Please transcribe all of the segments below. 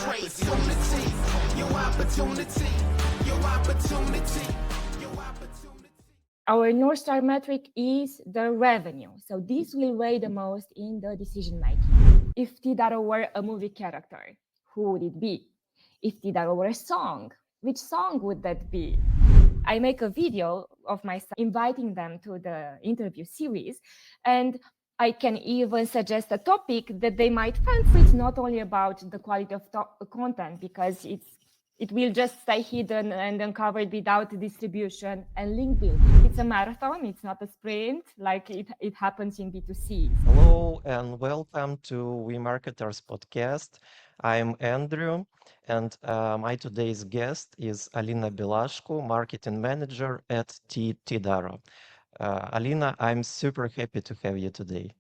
crazy. Your opportunity. Our North Star metric is the revenue. So this will weigh the most in the decision making. If Tidaro were a movie character, who would it be? If Tidaro were a song, which song would that be? I make a video of myself inviting them to the interview series, and I can even suggest a topic that they might fancy. It's not only about the quality of content, because it will just stay hidden and uncovered without distribution and link building. It's a marathon, it's not a sprint like it happens in B2C. Hello and welcome to WeMarketers Podcast. I'm Andrew, and my today's guest is Alina Belascu, Marketing Manager at Tidaro. Alina, I'm super happy to have you today.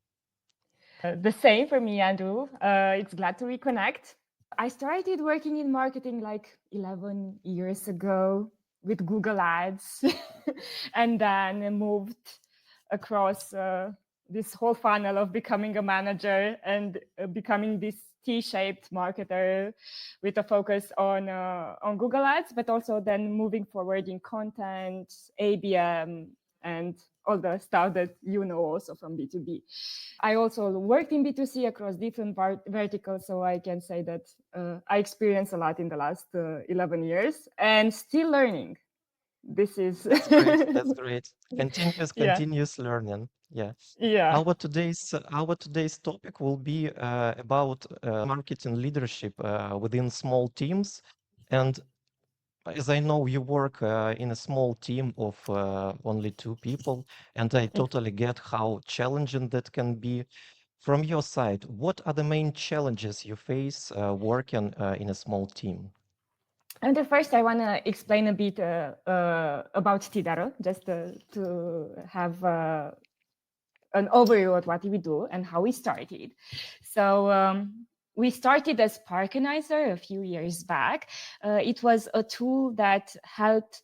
The same for me, Andrew. It's glad to reconnect. I started working in marketing like 11 years ago with Google Ads and then moved across this whole funnel of becoming a manager and becoming this T-shaped marketer with a focus on Google Ads, but also then moving forward in content, ABM, and all the stuff that you know also from B2B. I also worked in B2C across different verticals, so I can say that I experienced a lot in the last 11 years and still learning. This is That's great. Continuous Yeah. learning. Yeah. Yeah. Our today's topic will be about marketing leadership within small teams. And as I know, you work in a small team of only 2 people, and I totally get how challenging that can be. From your side, what are the main challenges you face working in a small team? And first, I want to explain a bit about Tidaro, just to have an overview of what we do and how we started. So we started as Parkanizer a few years back. It was a tool that helped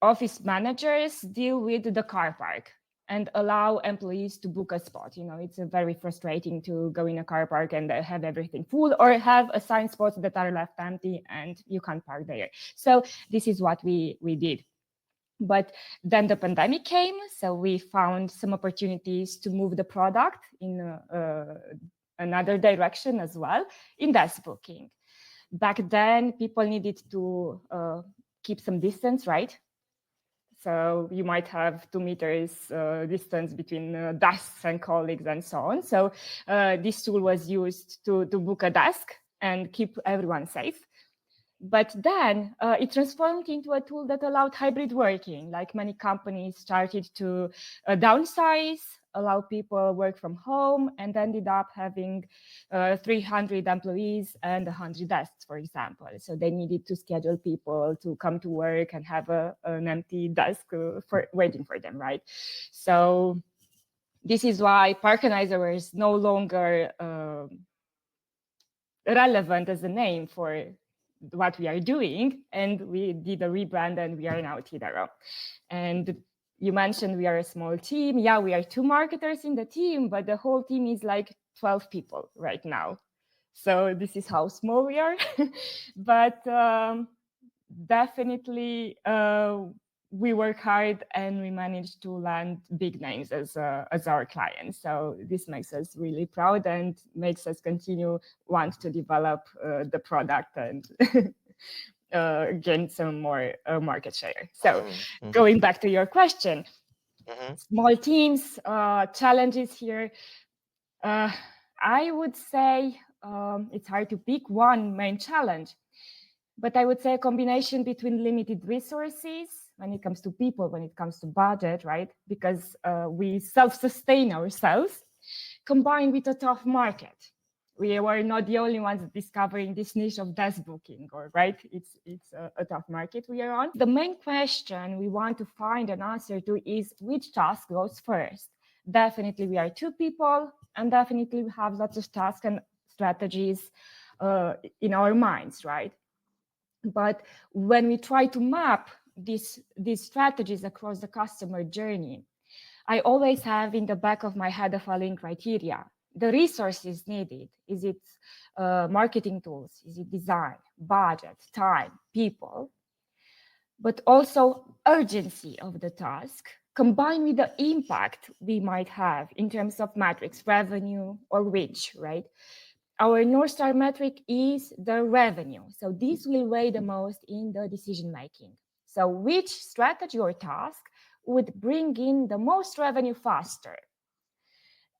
office managers deal with the car park and allow employees to book a spot. You know, it's very frustrating to go in a car park and have everything full, or have assigned spots that are left empty and you can't park there. So this is what we did. But then the pandemic came, so we found some opportunities to move the product in another direction as well, in desk booking. Back then, people needed to keep some distance, right? So you might have 2 meters distance between desks and colleagues and so on. So this tool was used to book a desk and keep everyone safe. But then it transformed into a tool that allowed hybrid working. Like many companies started to downsize, allow people work from home, and ended up having 300 employees and 100 desks, for example. So they needed to schedule people to come to work and have an empty desk waiting for them, right? So this is why Parkanizer is no longer relevant as a name for what we are doing, and we did a rebrand and we are now Tidaro. And you mentioned we are a small team. Yeah, we are 2 marketers in the team, but the whole team is like 12 people right now. So this is how small we are. But definitely we work hard and we managed to land big names as our clients. So this makes us really proud and makes us continue want to develop the product and gain some more market share. So going back to your question, small teams, challenges here. I would say it's hard to pick one main challenge, but I would say a combination between limited resources when it comes to people, when it comes to budget, right? Because we self-sustain ourselves, combined with a tough market. We were not the only ones discovering this niche of desk booking, or right? It's a tough market we are on. The main question we want to find an answer to is which task goes first. Definitely we are 2 people, and definitely we have lots of tasks and strategies in our minds, right? But when we try to map these strategies across the customer journey, I always have in the back of my head the following criteria. the resources needed. Is it marketing tools? Is it design, budget, time, people? But also urgency of the task combined with the impact we might have in terms of metrics, revenue or reach, right? Our North Star metric is the revenue. So this will weigh the most in the decision making. So which strategy or task would bring in the most revenue faster?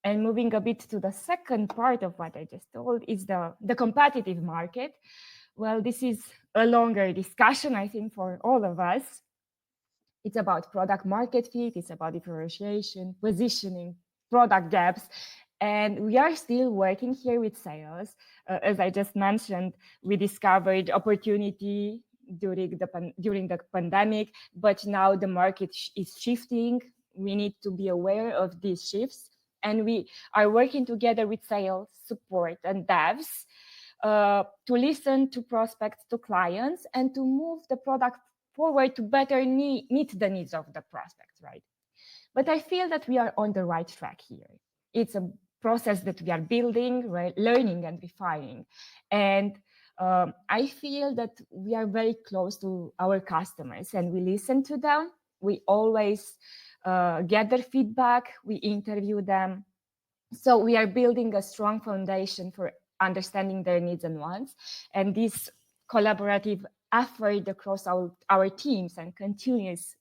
And moving a bit to the second part of what I just told is the competitive market. Well, this is a longer discussion, I think, for all of us. It's about product market fit, it's about differentiation, positioning, product gaps. And we are still working here with sales. As I just mentioned, we discovered opportunity during the pandemic, but now the market is shifting. We need to be aware of these shifts. And we are working together with sales, support, and devs to listen to prospects, to clients, and to move the product forward to better meet the needs of the prospects, right? But I feel that we are on the right track here. It's a process that we are building, right? Learning and refining. And I feel that we are very close to our customers and we listen to them. We always get their feedback, we interview them. So we are building a strong foundation for understanding their needs and wants. And this collaborative effort across our teams and continuous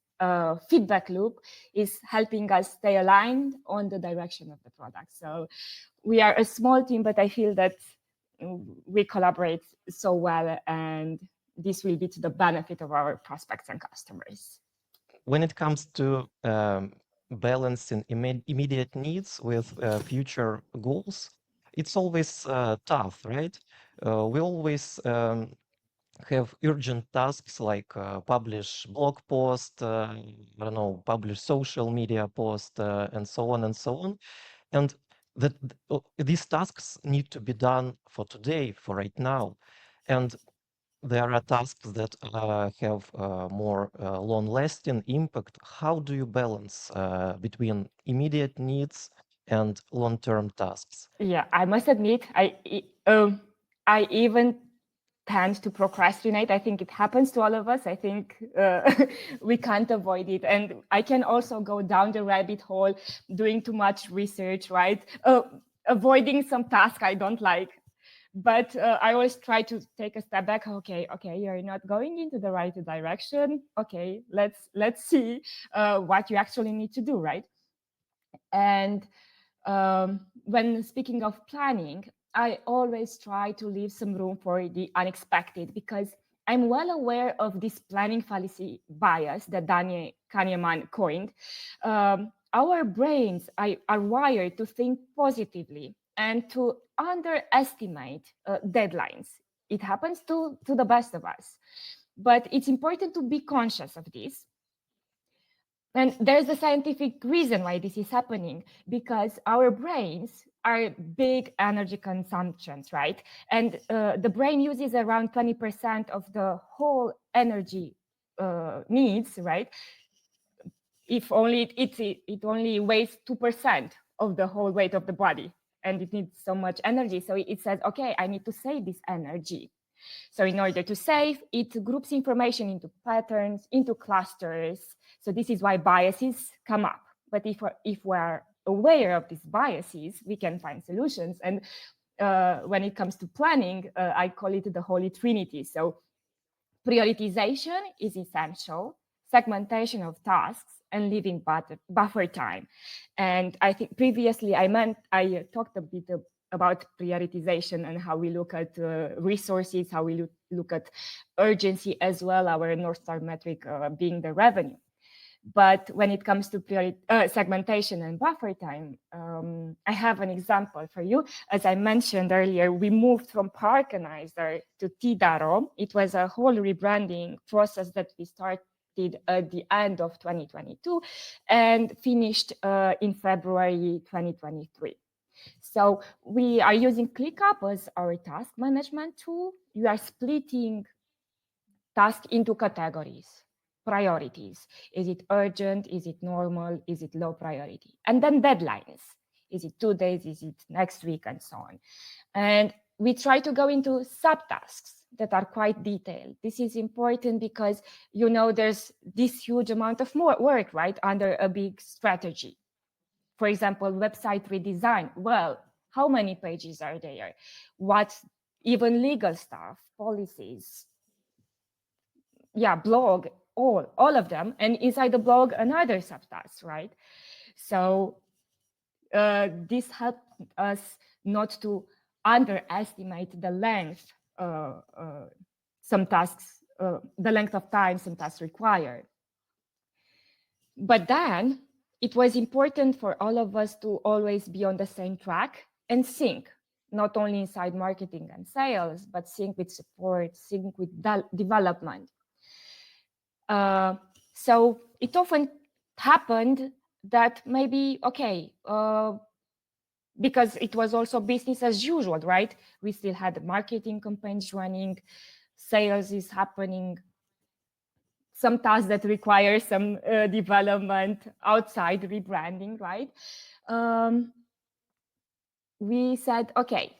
feedback loop is helping us stay aligned on the direction of the product. So we are a small team, but I feel that we collaborate so well, and this will be to the benefit of our prospects and customers. When it comes to balancing immediate needs with future goals, it's always tough, right? We always have urgent tasks like publish blog post, I don't know, publish social media post, and so on and so on. And these tasks need to be done for today, for right now. And there are tasks that have more long-lasting impact. How do you balance between immediate needs and long-term tasks? Yeah, I must admit, I even tend to procrastinate. I think it happens to all of us. I think we can't avoid it. And I can also go down the rabbit hole doing too much research, right? Avoiding some task I don't like. But I always try to take a step back. Okay, you're not going into the right direction. Okay, let's see what you actually need to do, right? And when speaking of planning, I always try to leave some room for the unexpected because I'm well aware of this planning fallacy bias that Daniel Kahneman coined. Our brains are wired to think positively and to underestimate deadlines. It happens to the best of us. But it's important to be conscious of this. And there's a scientific reason why this is happening, because our brains are big energy consumptions, right? And the brain uses around 20% of the whole energy needs, right? If only it only weighs 2% of the whole weight of the body, and it needs so much energy. So it says, okay, I need to save this energy. So in order to save, it groups information into patterns, into clusters. So this is why biases come up. But if we're aware of these biases, we can find solutions. And when it comes to planning, I call it the Holy Trinity. So prioritization is essential, segmentation of tasks, and leaving buffer time. And I think previously I talked a bit about prioritization and how we look at resources, how we look at urgency as well, our North Star metric being the revenue. But when it comes to segmentation and buffer time, I have an example for you. As I mentioned earlier, we moved from Parkanizer to Tidaro. It was a whole rebranding process that we started at the end of 2022 and finished in February 2023. So we are using ClickUp as our task management tool. We are splitting tasks into categories, priorities. Is it urgent? Is it normal? Is it low priority? And then deadlines. Is it 2 days? Is it next week? And so on. And we try to go into subtasks that are quite detailed. This is important because, there's this huge amount of more work, right, under a big strategy. For example, website redesign. Well, how many pages are there? What, even legal stuff, policies, blog, all of them. And inside the blog, another subtask, right? So this helped us not to underestimate the length, some tasks, the length of time some tasks require. But then it was important for all of us to always be on the same track and sync, not only inside marketing and sales, but sync with support, sync with development. So it often happened that maybe, because it was also business as usual, right? We still had marketing campaigns running, sales is happening, some tasks that require some development outside rebranding, right? We said, okay,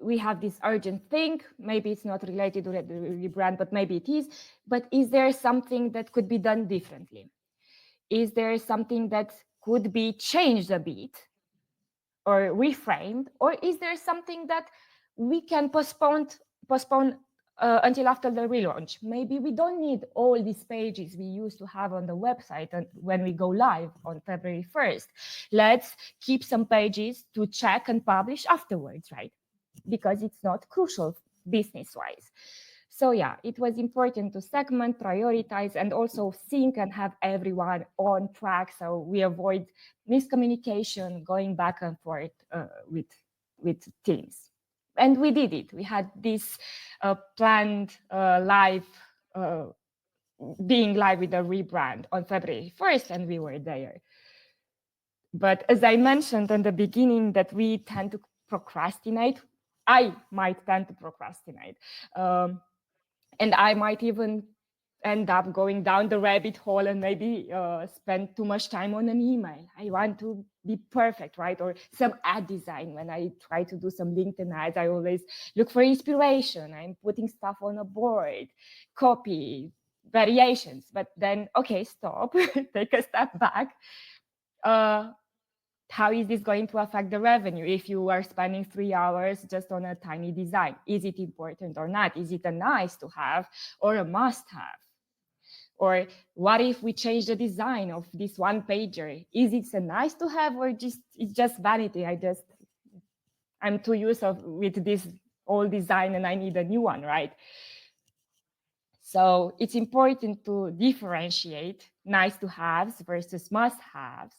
we have this urgent thing. Maybe it's not related to the rebrand, but maybe it is. But is there something that could be done differently? Is there something that could be changed a bit or reframed? Or is there something that we can postpone until after the relaunch? Maybe we don't need all these pages we used to have on the website and when we go live on February 1st. Let's keep some pages to check and publish afterwards, right? Because it's not crucial business-wise. So it was important to segment, prioritize, and also sync and have everyone on track so we avoid miscommunication going back and forth with teams. And we did it. We had this planned live, being live with the rebrand on February 1st, and we were there. But as I mentioned in the beginning, that we tend to procrastinate. I might tend to procrastinate. And I might even end up going down the rabbit hole and maybe spend too much time on an email. I want to be perfect, right? Or some ad design. When I try to do some LinkedIn ads, I always look for inspiration. I'm putting stuff on a board, copy, variations. But then, okay, stop, take a step back. How is this going to affect the revenue if you are spending 3 hours just on a tiny design? Is it important or not? Is it a nice to have or a must have? Or what if we change the design of this one pager? Is it a nice to have or it's just vanity? I'm too used with this old design and I need a new one, right? So it's important to differentiate nice to haves versus must haves.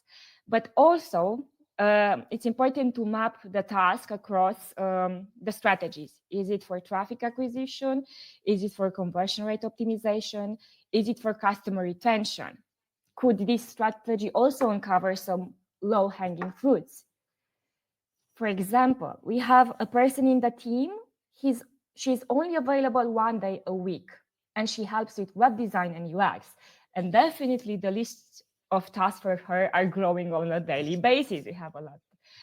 But also, it's important to map the task across the strategies. Is it for traffic acquisition? Is it for conversion rate optimization? Is it for customer retention? Could this strategy also uncover some low-hanging fruits? For example, we have a person in the team. She's only available 1 day a week, and she helps with web design and UX. And definitely the list of tasks for her are growing on a daily basis. We have a lot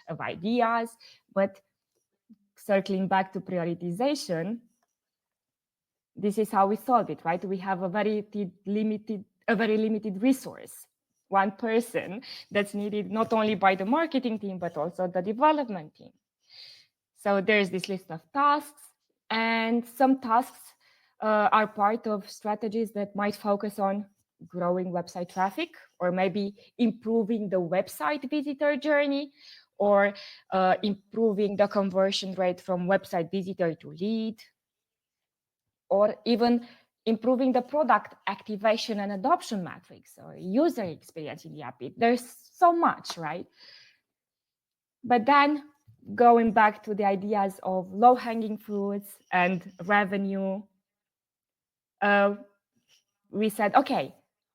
of ideas, but circling back to prioritization, this is how we solve it, right? We have a very limited resource, one person that's needed not only by the marketing team, but also the development team. So there's this list of tasks, and some tasks are part of strategies that might focus on growing website traffic, or maybe improving the website visitor journey, or improving the conversion rate from website visitor to lead, or even improving the product activation and adoption metrics or user experience in the app. There's so much, right? But then going back to the ideas of low-hanging fruits and revenue, we said, okay,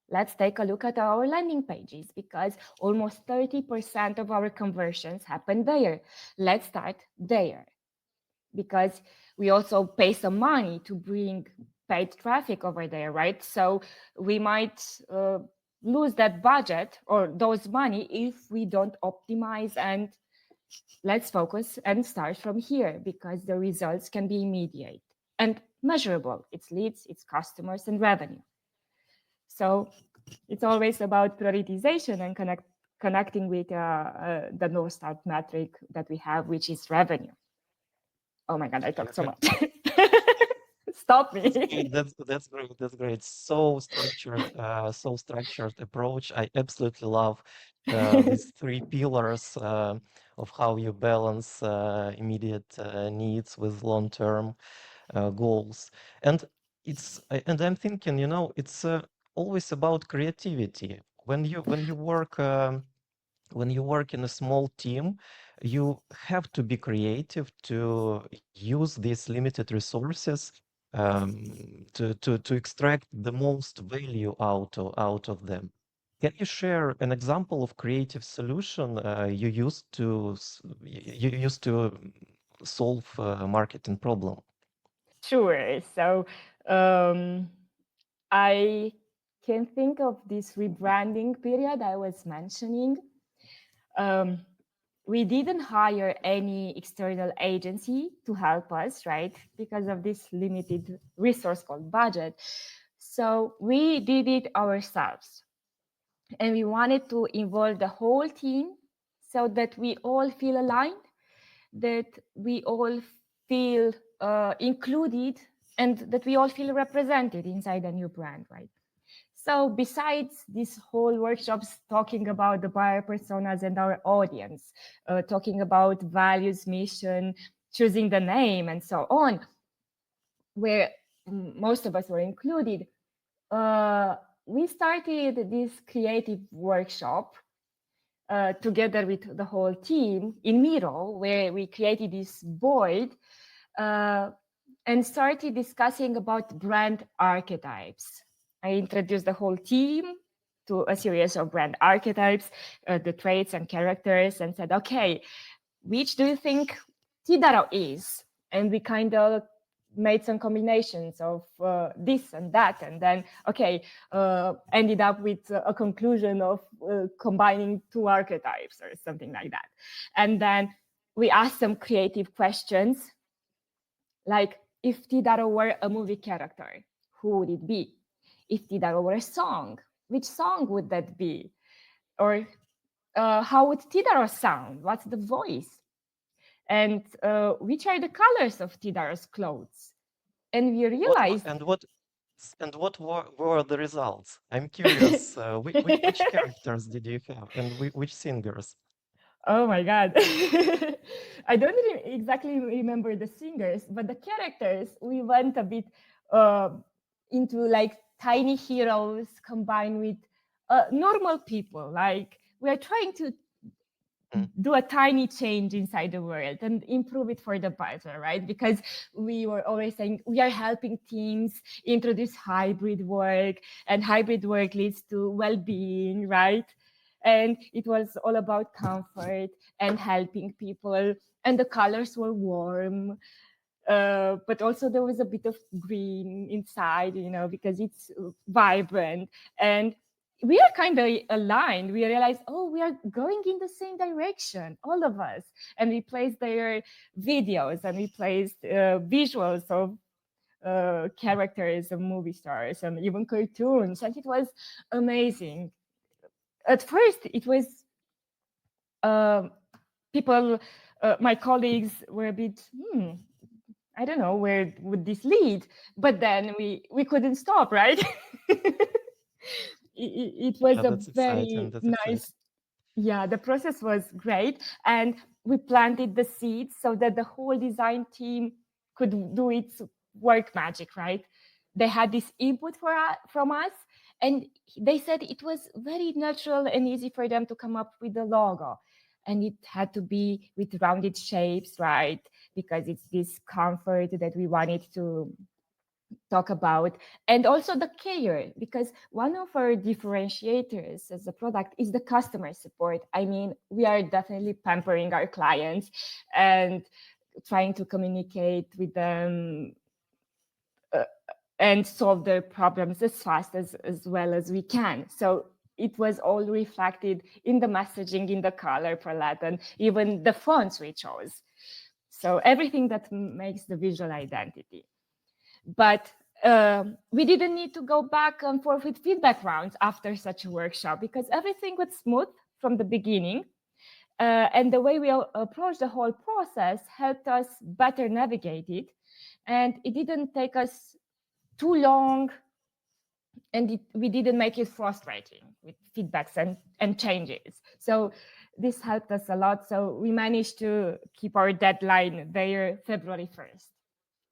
let's take a look at our landing pages because almost 30% of our conversions happen there. Let's start there because we also pay some money to bring paid traffic over there, right? So we might lose that budget or those money if we don't optimize. And let's focus and start from here, because the results can be immediate and measurable. It's leads, it's customers, and revenue. So it's always about prioritization and connecting with the North Star metric that we have, which is revenue. Oh my God, I talked so much. Stop me. That's great. That's great. So structured approach. I absolutely love these three pillars of how you balance immediate needs with long-term goals. And and I'm thinking, it's always about creativity. When you work in a small team, you have to be creative to use these limited resources to extract the most value out of them. Can you share an example of creative solution you used to solve a marketing problem? Sure. So I can think of this rebranding period I was mentioning. We didn't hire any external agency to help us, right? Because of this limited resource called budget. So we did it ourselves. And we wanted to involve the whole team so that we all feel aligned, that we all feel included, and that we all feel represented inside a new brand, right? So besides this whole workshops talking about the buyer personas and our audience, talking about values, mission, choosing the name, and so on, where most of us were included, we started this creative workshop together with the whole team in Miro, where we created this board and started discussing about brand archetypes. I introduced the whole team to a series of brand archetypes, the traits and characters, and said, okay, which do you think Tidaro is? And we kind of made some combinations of this and that, and then ended up with a conclusion of combining two archetypes or something like that. And then we asked some creative questions, like, if Tidaro were a movie character, who would it be? If Tidaro were a song, which song would that be? Or how would Tidaro sound? What's the voice? And which are the colors of Tidaro's clothes? And we realized... What were the results? I'm curious. Which characters did you have, and which singers? Oh my God. I don't really exactly remember the singers, but the characters, we went a bit into like tiny heroes combined with normal people. Like, we are trying to do a tiny change inside the world and improve it for the better, right? Because we were always saying we are helping teams introduce hybrid work, and hybrid work leads to well-being, right? And it was all about comfort and helping people, and the colors were warm, but also there was a bit of green inside, because it's vibrant. And we are kind of aligned. We realized, oh, we are going in the same direction, all of us. And we placed their videos, and we placed visuals of characters and movie stars and even cartoons. And it was amazing. At first, it was people, my colleagues were a bit, I don't know, where would this lead? But then we couldn't stop, right? It was a That's exciting. very That's nice... exciting. Yeah, the process was great. And we planted the seeds so that the whole design team could do its work magic, right? They had this input from us, and they said it was very natural and easy for them to come up with the logo. And it had to be with rounded shapes, right? Because it's this comfort that we wanted to talk about. And also the care, because one of our differentiators as a product is the customer support. I mean, we are definitely pampering our clients and trying to communicate with them and solve their problems as fast as well as we can. So it was all reflected in the messaging, in the color palette, and even the fonts we chose. So everything that makes the visual identity. But we didn't need to go back and forth with feedback rounds after such a workshop because everything was smooth from the beginning. And the way we approached the whole process helped us better navigate it. And it didn't take us too long, and we didn't make it frustrating with feedbacks and changes. So this helped us a lot. So we managed to keep our deadline there, February 1st.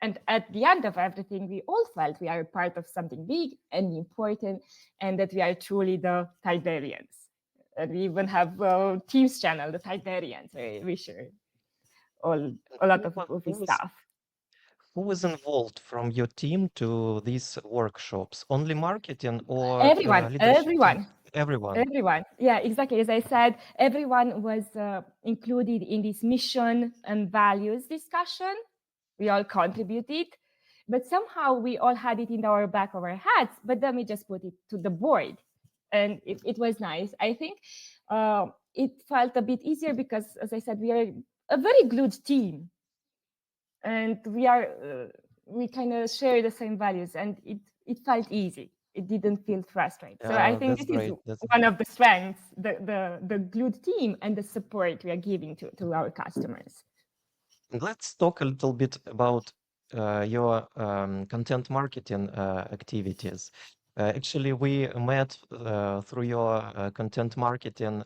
And at the end of everything, we all felt we are part of something big and important, and that we are truly the Tidarians. And we even have a Teams channel, the Tidarians, where we share a lot of this stuff. Who was involved from your team to these workshops? Only marketing or Everyone, leadership team? everyone. Everyone. Everyone. Yeah, exactly. As I said, everyone was included in this mission and values discussion. We all contributed, but somehow we all had it in our back of our heads, but then we just put it to the board. And it was nice. I think it felt a bit easier because, as I said, we are a very glued team. And we kind of share the same values, and it felt easy. It didn't feel frustrating. So I think That's this great. is one of the strengths, the glued team and the support we are giving to our customers. Let's talk a little bit about your content marketing activities. Actually, we met through your content marketing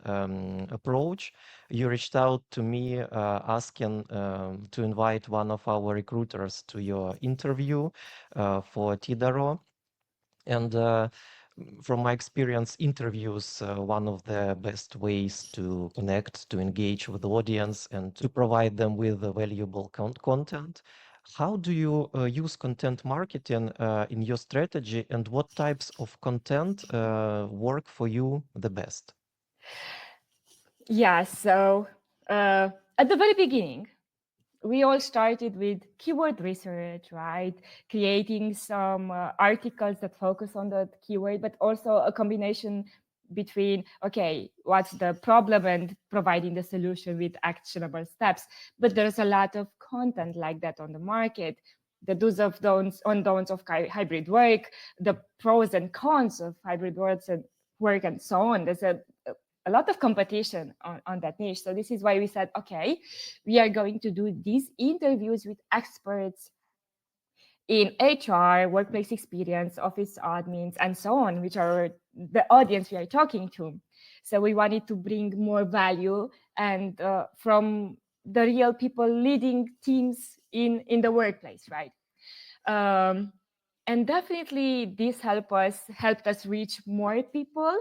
approach. You reached out to me asking to invite one of our recruiters to your interview for Tidaro. And from my experience, interviews one of the best ways to connect, to engage with the audience, and to provide them with valuable content. How do you use content marketing in your strategy, and what types of content work for you the best? Yeah, so at the very beginning, we all started with keyword research, right? Creating some articles that focus on that keyword, but also a combination between, okay, what's the problem and providing the solution with actionable steps. But there's a lot of content like that on the market. The do's of don'ts of hybrid work, the pros and cons of hybrid work and so on. There's a lot of competition on that niche. So this is why we said, okay, we are going to do these interviews with experts in HR, workplace experience, office admins, and so on, which are the audience we are talking to. So we wanted to bring more value and from the real people leading teams in the workplace, right? And definitely this helped us reach more people.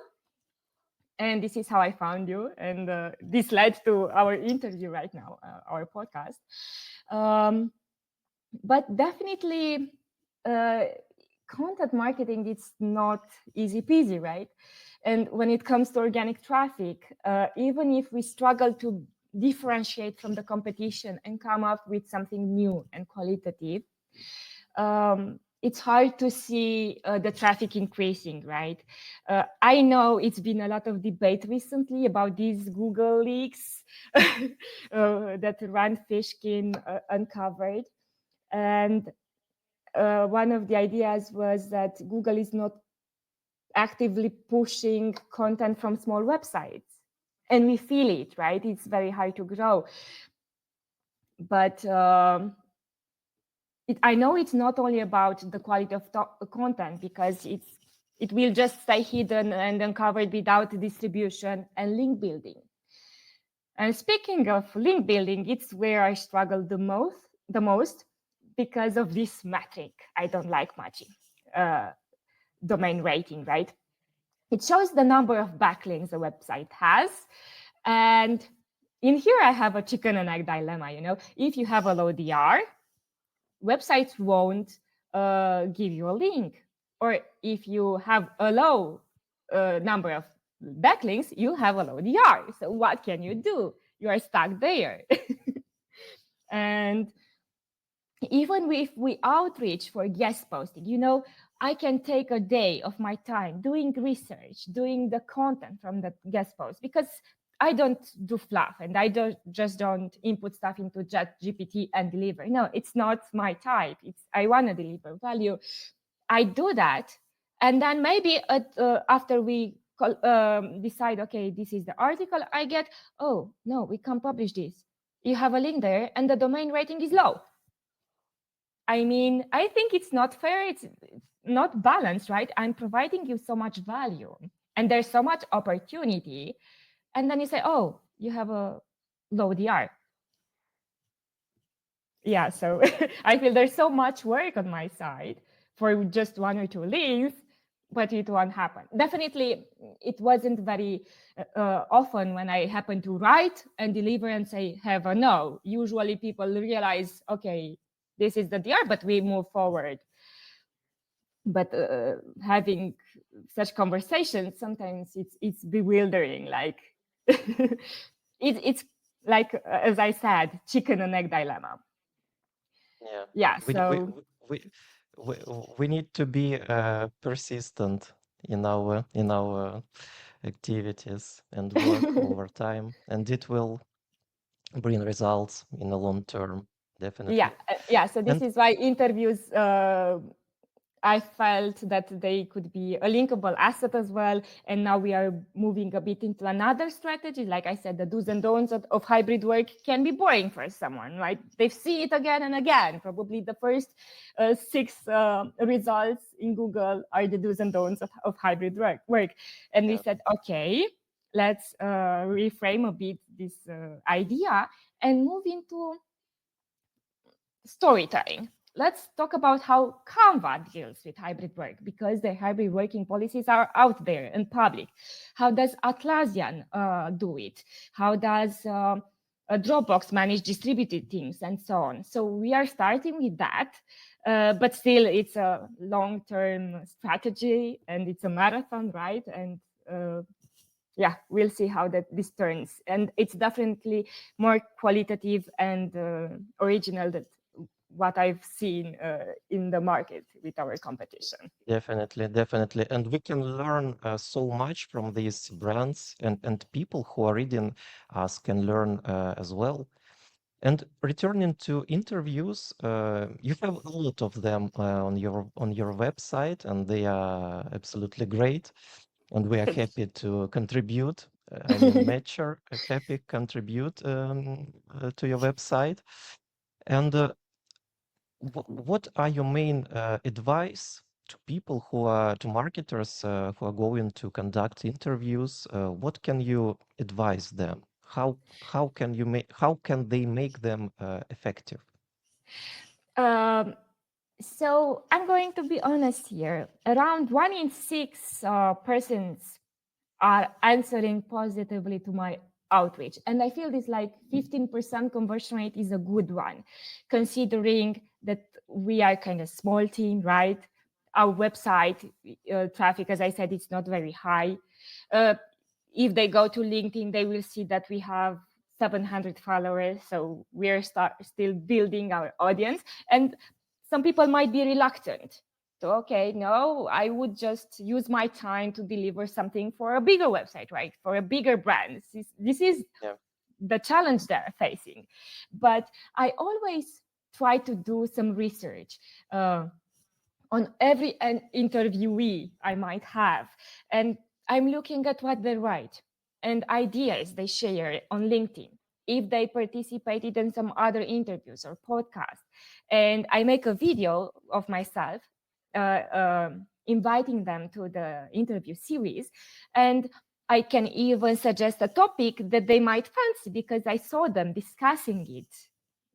And this is how I found you. And this led to our interview right now, our podcast. But definitely, content marketing, it's not easy peasy, right? And when it comes to organic traffic, even if we struggle to differentiate from the competition and come up with something new and qualitative, it's hard to see the traffic increasing, right? I know it's been a lot of debate recently about these Google leaks that Rand Fishkin uncovered. And one of the ideas was that Google is not actively pushing content from small websites. And we feel it, right? It's very hard to grow. But I know it's not only about the quality of content, because it will just stay hidden and uncovered without distribution and link building. And speaking of link building, it's where I struggle the most because of this metric I don't like much, domain rating, right? It shows the number of backlinks a website has. And in here, I have a chicken and egg dilemma. If you have a low DR, websites won't give you a link. Or if you have a low number of backlinks, you have a low DR. So what can you do? You are stuck there. And even if we outreach for guest posting, I can take a day of my time doing research, doing the content from the guest post, because I don't do fluff and I don't input stuff into Chat GPT and deliver. No, it's not my type. I want to deliver value. I do that, and then maybe after we decide, okay, this is the article, I get, oh no, we can't publish this. You have a link there, and the domain rating is low. I mean, I think it's not fair. It's not balanced, right? I'm providing you so much value, and there's so much opportunity, and then you say, oh, you have a low DR. Yeah, so I feel there's so much work on my side for just one or two links, but it won't happen. Definitely, it wasn't very often when I happen to write and deliver and say have a no. Usually people realize, okay, this is the DR, but we move forward. But having such conversations, sometimes it's bewildering. Like it's like, as I said, chicken and egg dilemma. Yeah. Yeah, We so we we, we need to be persistent in our activities and work over time, and it will bring results in the long term, definitely. yeah. So this And is why interviews, I felt that they could be a linkable asset as well. And now we are moving a bit into another strategy. Like I said, the do's and don'ts of hybrid work can be boring for someone, right? They've seen it again and again. Probably the first 6 results in Google are the do's and don'ts of hybrid work. And we yeah, said, okay, let's reframe a bit this idea and move into storytelling. Let's talk about how Canva deals with hybrid work, because the hybrid working policies are out there and public. How does Atlassian do it? How does Dropbox manage distributed teams and so on? So we are starting with that, but still it's a long-term strategy and it's a marathon, right? And yeah, we'll see how this turns. And it's definitely more qualitative and original than what I've seen in the market with our competition. definitely. And we can learn so much from these brands, and people who are reading us can learn as well. And returning to interviews, you have a lot of them on your website, and they are absolutely great. And we are happy to contribute. I mean, Matcher, happy contribute to your website. And what are your main advice to people to marketers who are going to conduct interviews? What can you advise them? How can they make them effective? Um, so I'm going to be honest here. Around 1 in 6 persons are answering positively to my outreach. And I feel this like 15% conversion rate is a good one, considering that we are kind of small team, right? Our website traffic, as I said, it's not very high. If they go to LinkedIn, they will see that we have 700 followers. So we're still building our audience. And some people might be reluctant. So, okay, no, I would just use my time to deliver something for a bigger website, right? For a bigger brand. This is Yeah. the challenge they're facing. But I always try to do some research on every interviewee I might have. And I'm looking at what they write and ideas they share on LinkedIn, if they participated in some other interviews or podcasts. And I make a video of myself inviting them to the interview series. And I can even suggest a topic that they might fancy because I saw them discussing it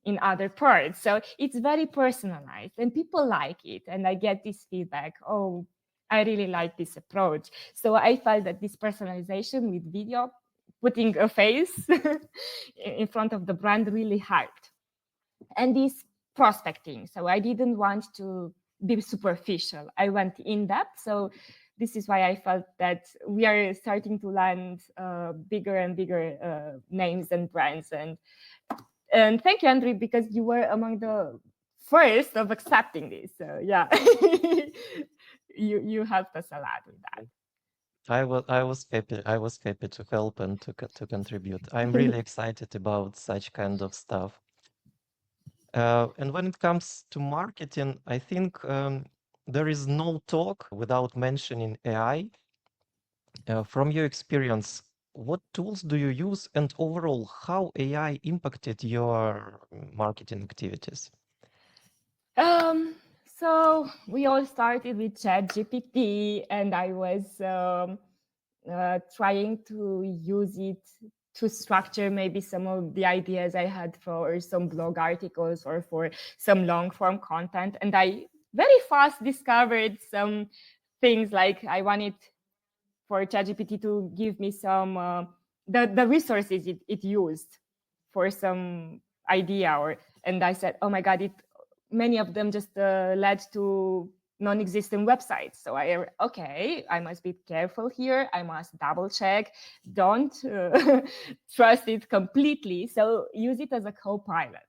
in other parts. So it's very personalized and people like it. And I get this feedback, oh, I really like this approach. So I felt that this personalization with video, putting a face in front of the brand really helped. And this prospecting. So I didn't want to be superficial. I went in depth. So this is why I felt that we are starting to land bigger and bigger names and brands. And thank you, Andrew, because you were among the first of accepting this. So yeah, you helped us a lot with that. I was happy to help and to contribute. I'm really excited about such kind of stuff. And when it comes to marketing, I think there is no talk without mentioning AI. From your experience, what tools do you use, and overall, how AI impacted your marketing activities? So we all started with ChatGPT, and I was trying to use it to structure maybe some of the ideas I had for some blog articles or for some long form content. And I very fast discovered some things like I wanted for ChatGPT to give me some the resources it used for some idea, or and I said, oh my god, it many of them just led to non-existent websites. So I must be careful here. I must double check. Don't trust it completely. So use it as a co-pilot.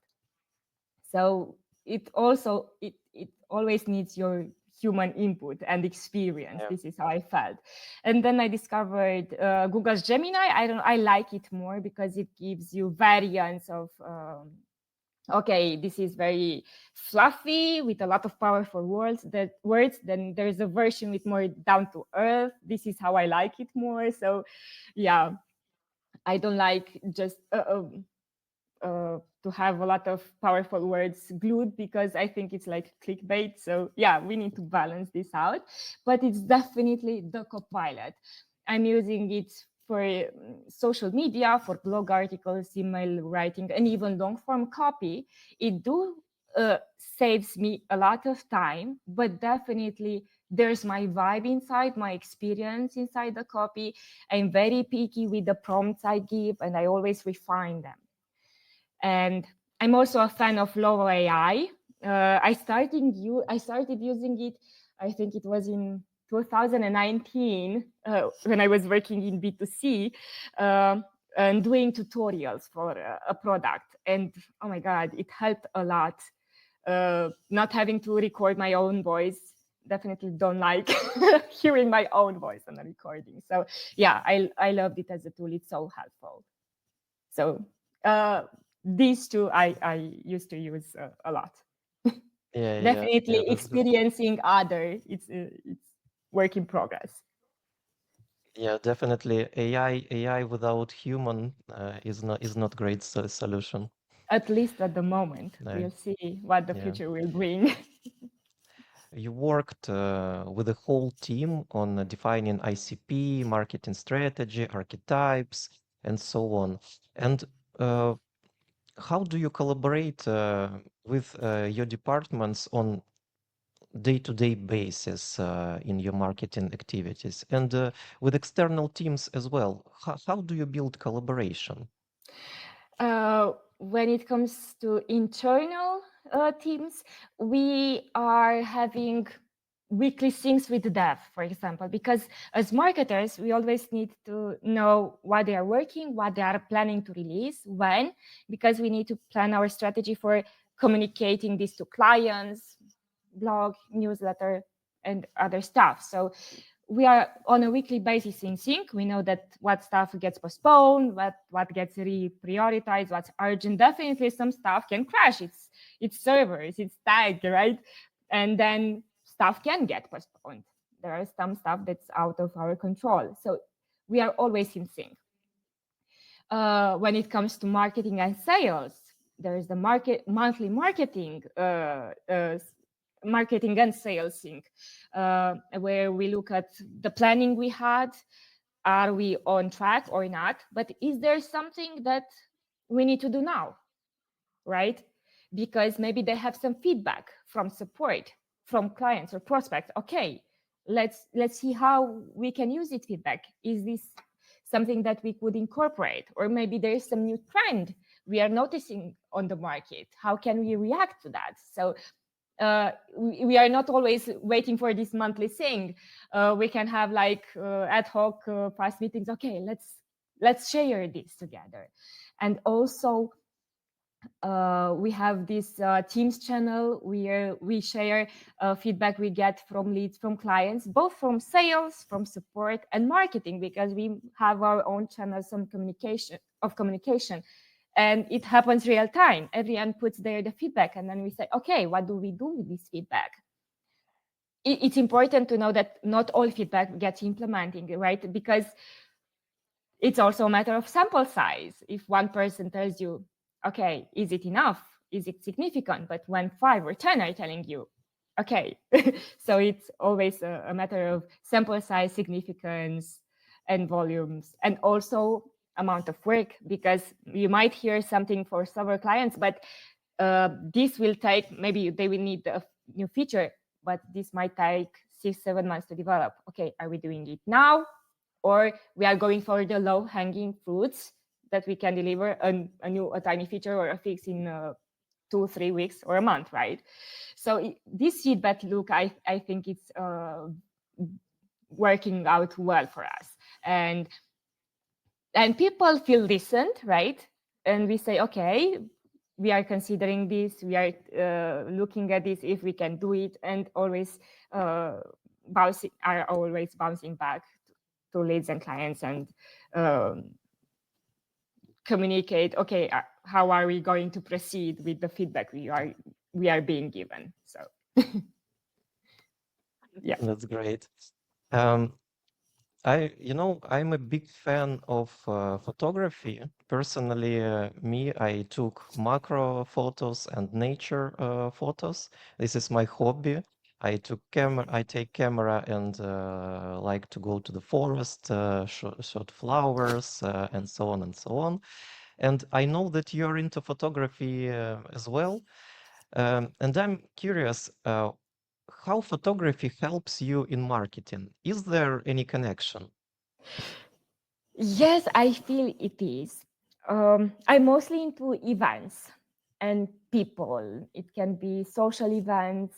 So it always needs your human input and experience. Yeah. This is how I felt. And then I discovered Google's Gemini. I like it more because it gives you variants of okay, this is very fluffy with a lot of powerful words. Then there's a version with more down to earth. This is how I like it more. So yeah, I don't like just to have a lot of powerful words glued, because I think it's like clickbait. So yeah, we need to balance this out. But it's definitely the Copilot. I'm using it for social media, for blog articles, email writing, and even long form copy. It saves me a lot of time, but definitely there's my vibe inside, my experience inside the copy. I'm very picky with the prompts I give, and I always refine them. And I'm also a fan of Lovo AI. I started using it, I think it was in 2019, when I was working in B2C and doing tutorials for a product. And oh my God, it helped a lot. Not having to record my own voice. Definitely don't like hearing my own voice on the recording. So yeah, I loved it as a tool. It's so helpful. So these two I used to use a lot. Yeah, Definitely that's good. experiencing other. It's work in progress. Yeah, definitely. AI without human is not great solution. At least at the moment, No. we'll see what the Yeah. future will bring. You worked with the whole team on defining ICP, marketing strategy, archetypes, and so on. And how do you collaborate with your departments on day-to-day basis in your marketing activities, and with external teams as well? How do you build collaboration? When it comes to internal teams, we are having weekly syncs with the dev, for example, because as marketers, we always need to know what they are working, what they are planning to release, when, because we need to plan our strategy for communicating this to clients, blog, newsletter, and other stuff. So we are on a weekly basis in sync. We know that what stuff gets postponed, what gets reprioritized, what's urgent. Definitely some stuff can crash. It's servers, it's tagged, right? And then stuff can get postponed. There are some stuff that's out of our control. So we are always in sync. When it comes to marketing and sales, there is the monthly marketing and sales sync, where we look at the planning we had. Are we on track or not? But is there something that we need to do now, right? Because maybe they have some feedback from support, from clients or prospects. Okay, let's see how we can use it feedback. Is this something that we could incorporate? Or maybe there is some new trend we are noticing on the market. How can we react to that? So we are not always waiting for this monthly thing. We can have like ad hoc fast meetings. Okay, let's share this together. And also We have this Teams channel where we share feedback we get from leads from clients, both from sales, from support, and marketing, because we have our own channels of communication, and it happens real time. Everyone puts there the feedback, and then we say, okay, what do we do with this feedback? It's important to know that not all feedback gets implemented, right? Because it's also a matter of sample size. If one person tells you, okay, is it enough? Is it significant? But when 5 or 10 are telling you, okay, so it's always a matter of sample size, significance, and volumes, and also amount of work, because you might hear something for several clients, but this will take, maybe they will need a new feature, but this might take 6-7 months to develop. Okay, are we doing it now? Or we are going for the low-hanging fruits that we can deliver a tiny feature or a fix in 2-3 weeks or a month, right? So this feedback loop, I think it's working out well for us, and people feel listened, right? And we say, okay, we are considering this, we are looking at this, if we can do it, and always bouncing back to leads and clients, and communicate, okay, how are we going to proceed with the feedback we are being given. So yeah, That's great. I'm a big fan of photography. Personally, I took macro photos and nature photos. This is my hobby. I take camera and like to go to the forest, shot flowers, and so on and so on. And I know that you're into photography as well. And I'm curious, how photography helps you in marketing. Is there any connection? yes, I feel it is. I'm mostly into events and people. It can be social events,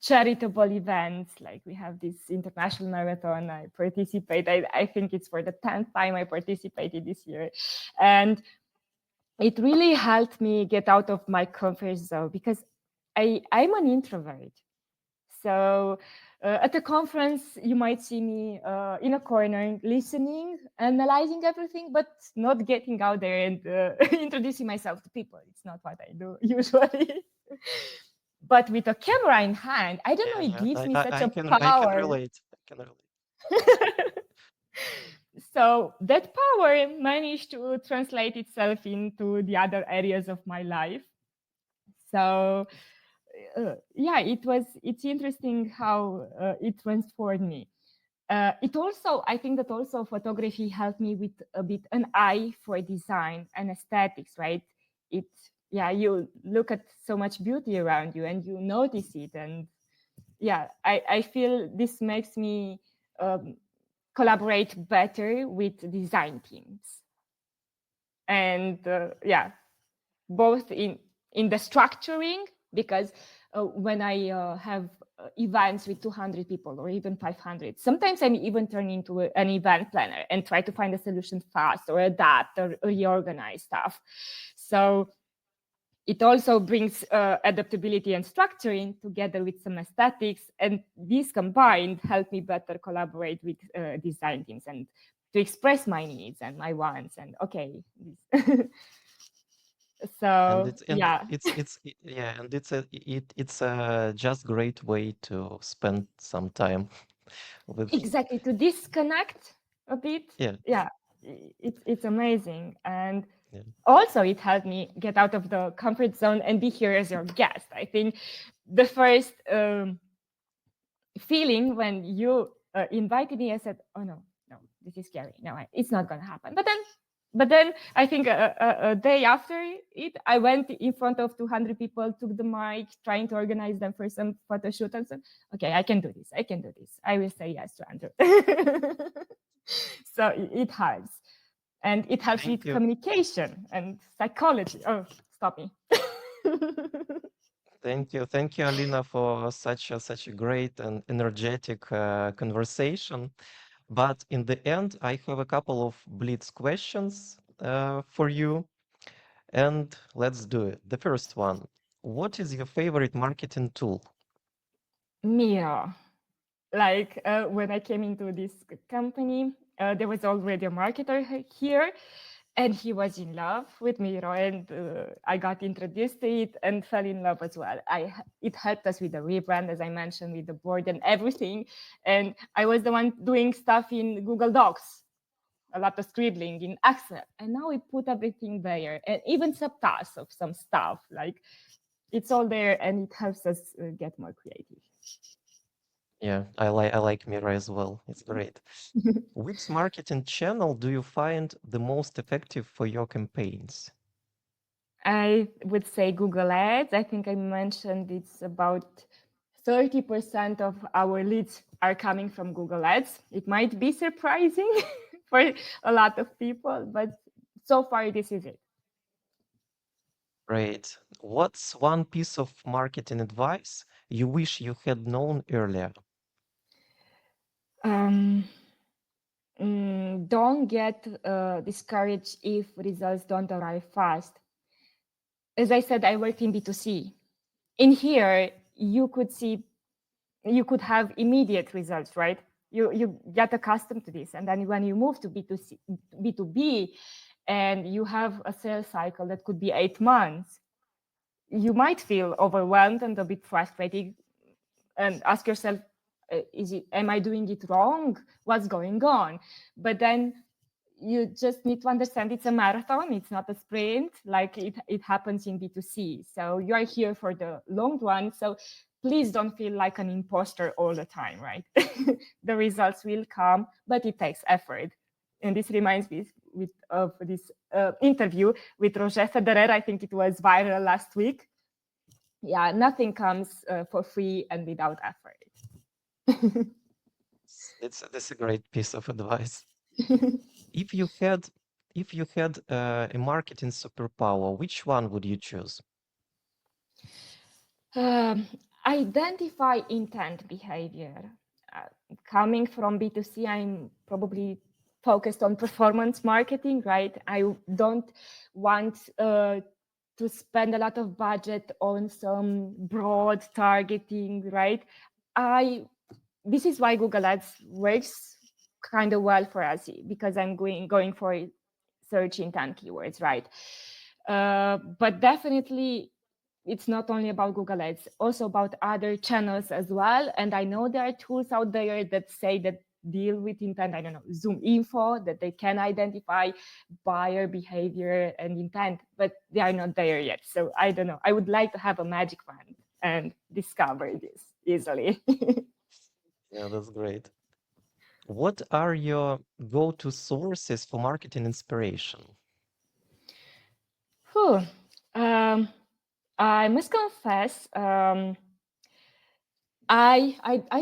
charitable events, like we have this international marathon I participate. I think it's for the 10th time I participated this year. And it really helped me get out of my comfort zone, because I'm an introvert. So at a conference, you might see me in a corner, listening, analyzing everything, but not getting out there and introducing myself to people. It's not what I do usually. But with a camera in hand, I don't know, it Yeah, gives me such I a I can power. relate. I can relate. So that power managed to translate itself into the other areas of my life. So yeah, it's interesting how it transformed me. I think that also photography helped me with a bit an eye for design and aesthetics, right? You look at so much beauty around you and you notice it. And yeah, I feel this makes me collaborate better with design teams. And both in the structuring, because when I have events with 200 people or even 500, sometimes I'm even turning into an event planner and try to find a solution fast or adapt or reorganize stuff. So it also brings adaptability and structuring together with some aesthetics, and these combined help me better collaborate with design teams and to express my needs and my wants. And okay, And so it's and yeah, yeah, and it's a just great way to spend some time with. exactly, to disconnect a bit. Yeah, Yeah, it's amazing. And yeah. also it helped me get out of the comfort zone and be here as your guest. I think the first feeling when you invited me, I said, oh no, this is scary, no, it's not going to happen. But then I think a day after it, I went in front of 200 people, took the mic, trying to organize them for some photo shoot, and said, okay, I can do this, I will say yes to Andrew. So it helps, and it helps Thank with you. communication and psychology. Oh, stop me. Thank you, Alina, for such a great and energetic conversation. But in the end, I have a couple of blitz questions for you. And let's do it. The first one. What is your favorite marketing tool? Miro. Like when I came into this company, there was already a marketer here, and he was in love with Miro, and I got introduced to it and fell in love as well. It helped us with the rebrand, as I mentioned, with the board and everything. And I was the one doing stuff in Google Docs, a lot of scribbling in Excel, and now we put everything there, and even subtasks of some stuff. Like it's all there, and it helps us get more creative. Yeah, I like Mira as well. It's great. Which marketing channel do you find the most effective for your campaigns? I would say Google Ads. I think I mentioned it's about 30% of our leads are coming from Google Ads. It might be surprising for a lot of people, but so far this is it. Great. What's one piece of marketing advice you wish you had known earlier? Um, don't get discouraged if results don't arrive fast. As I said, I worked in B2C. In here, you could have immediate results, right? You get accustomed to this, and then when you move to B2C, B2B, and you have a sales cycle that could be 8 months, you might feel overwhelmed and a bit frustrated, and ask yourself, am I doing it wrong? What's going on? But then you just need to understand it's a marathon, it's not a sprint like it happens in B2C. So you are here for the long run. So please don't feel like an imposter all the time, right? The results will come, but it takes effort. And this reminds me of this interview with Roger Federer. I think it was viral last week. Yeah, nothing comes for free and without effort. That's a great piece of advice. If you had a marketing superpower, which one would you choose? Identify intent behavior. Coming from B2C, I'm probably focused on performance marketing, right? I don't want to spend a lot of budget on some broad targeting, right? This is why Google Ads works kind of well for us, because I'm going for search intent keywords, right? But definitely it's not only about Google Ads, also about other channels as well. And I know there are tools out there that say that deal with intent. I don't know, Zoom Info, that they can identify buyer behavior and intent, but they are not there yet. So I don't know. I would like to have a magic wand and discover this easily. Yeah, that's great. What are your go-to sources for marketing inspiration? Whew. I must confess, I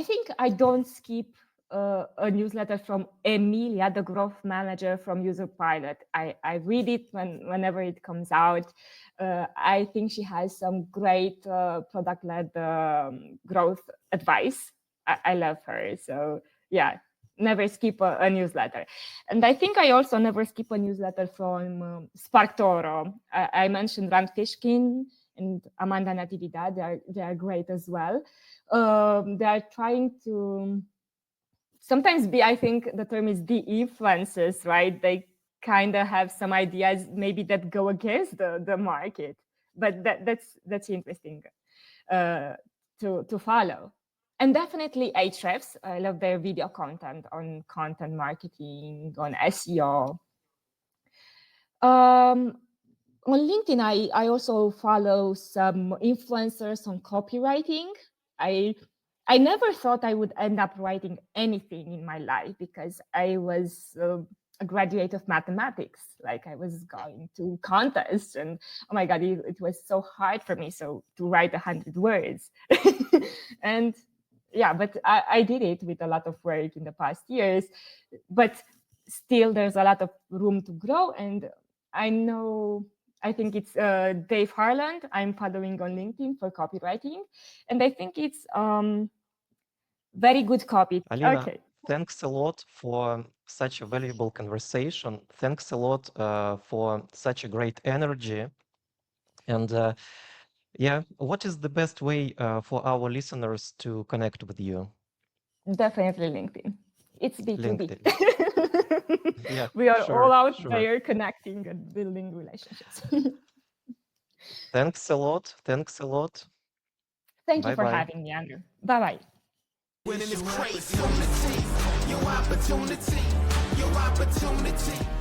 think I don't skip a newsletter from Emilia, the growth manager from User Pilot. I read it whenever it comes out. I think she has some great product-led growth advice. I love her. So yeah, never skip a newsletter. And I think I also never skip a newsletter from SparkToro. I mentioned Rand Fishkin and Amanda Natividad. They are great as well. They are trying to sometimes be, I think the term is de-influencers, right? They kind of have some ideas maybe that go against the market, but that's interesting to follow. And definitely Ahrefs. I love their video content on content marketing, on SEO. On LinkedIn, I also follow some influencers on copywriting. I never thought I would end up writing anything in my life because I was a graduate of mathematics. Like I was going to contests, and oh my god, it was so hard for me to write 100 words. And yeah, but I did it with a lot of work in the past years. But still, there's a lot of room to grow, and I think it's Dave Harland. I'm following on LinkedIn for copywriting, and I think it's very good copy. Alina, Okay. thanks a lot for such a valuable conversation. Thanks a lot for such a great energy. And yeah, what is the best way for our listeners to connect with you? Definitely LinkedIn. It's B2B. LinkedIn. Yeah, We are all out sure. there connecting and building relationships. Thanks a lot. Thanks a lot. Thank you for Bye-bye. having me, Andrew. Bye-bye. Winning is crazy. Your opportunity, your opportunity.